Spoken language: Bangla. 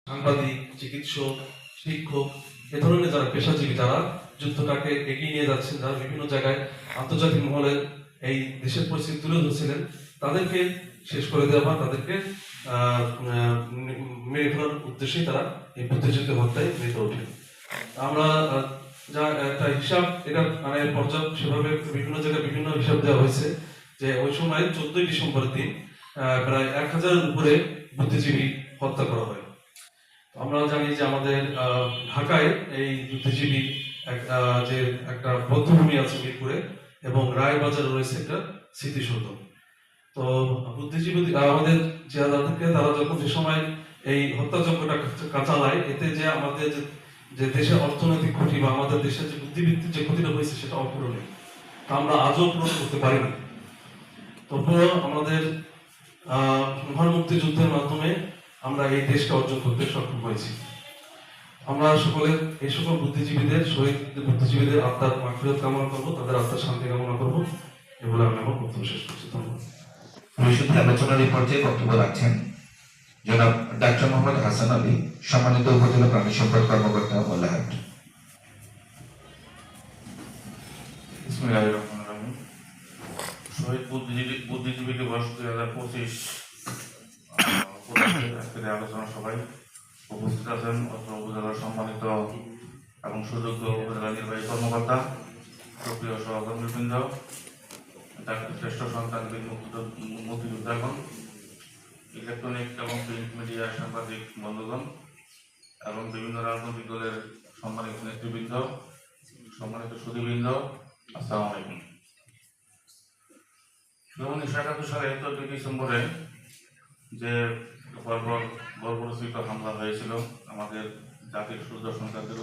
সাংবাদিক, চিকিৎসক, শিক্ষক এ ধরনের যারা পেশাজীবী, যারা যুদ্ধটাকে এগিয়ে নিয়ে যাচ্ছেন, যারা বিভিন্ন জায়গায় আন্তর্জাতিক মহলে এই দেশের পরিস্থিতি তুলে ধরছিলেন, তাদেরকে শেষ করে দেওয়া বা তাদেরকে মেরে ফেলার উদ্দেশ্যেই তারা এই বুদ্ধিজীবী হত্যায় মেতে ওঠে। আমরা যা একটা হিসাব, এটা মানে পর্যাপ্ত সেভাবে বিভিন্ন জায়গায় বিভিন্ন হিসাব দেওয়া হয়েছে যে ওই সময় 14ই ডিসেম্বরের দিন প্রায় 1000-এর উপরে বুদ্ধিজীবী হত্যা করা হয়। আমরা জানি যে আমাদের ঢাকায় এই বুদ্ধিজীবী যে একটা বধ্যভূমি আছে মিরপুরে, এবং রায়বাজারে রয়েছে একটা স্মৃতিসৌধ। তো বুদ্ধিজীবী আমাদের যাদেরকে তারা যখন যে সময় এই হত্যাযজ্ঞটা চালায়, এতে যে আমাদের যে দেশের অর্থনৈতিক ক্ষতি বা আমাদের দেশের যে বুদ্ধিবৃত্তির যে ক্ষতিটা হয়েছে সেটা অপূরণীয়, তা আমরা আজও পূরণ করতে পারি না। তবুও আমাদের মহান মুক্তিযুদ্ধের মাধ্যমে আমরা এই দেশকে অর্জন করতে সক্ষম হয়েছি। আমরা সকলে এই সকল বুদ্ধিজীবীদের শহীদ বুদ্ধিজীবীদের আত্মার মাগফিরাত কামনা করবো, তাদের আত্মার শান্তি কামনা করবো। এগুলো আমি আমার বক্তব্য শেষ করছি। ধন্যবাদ। পরিষদের আলোচনার এই পর্যায়ে বক্তব্য রাখছেন জনাব ডাক্তার মোহাম্মদ হাসান আলী, সম্মানিত উপজেলা প্রাণী সম্পদ কর্মকর্তা মোল্লাহাট। শহীদ বুদ্ধিজীবী দিবস 2025 আলোচনা সভায় উপস্থিত আছেন অত্র উপজেলার সম্মানিত এবং সুযোগ্য উপজেলা নির্বাহী কর্মকর্তা, সুপ্রিয় সহকর্মীবৃন্দ, শ্রেষ্ঠ সন্তান মুক্তিযোদ্ধাগণ, ইলেকট্রনিক এবং প্রিন্ট মিডিয়ার সাংবাদিক বন্ধুগণ এবং বিভিন্ন রাজনৈতিক দলের সম্মানিত নেতৃবৃন্দ, সম্মানিত সুধীবৃন্দ, আসসালামু আলাইকুম। 1971 সালে 14 ডিসেম্বরে যে বর্বরচিত হামলা হয়েছিল আমাদের জাতির সূর্য সন্তানদের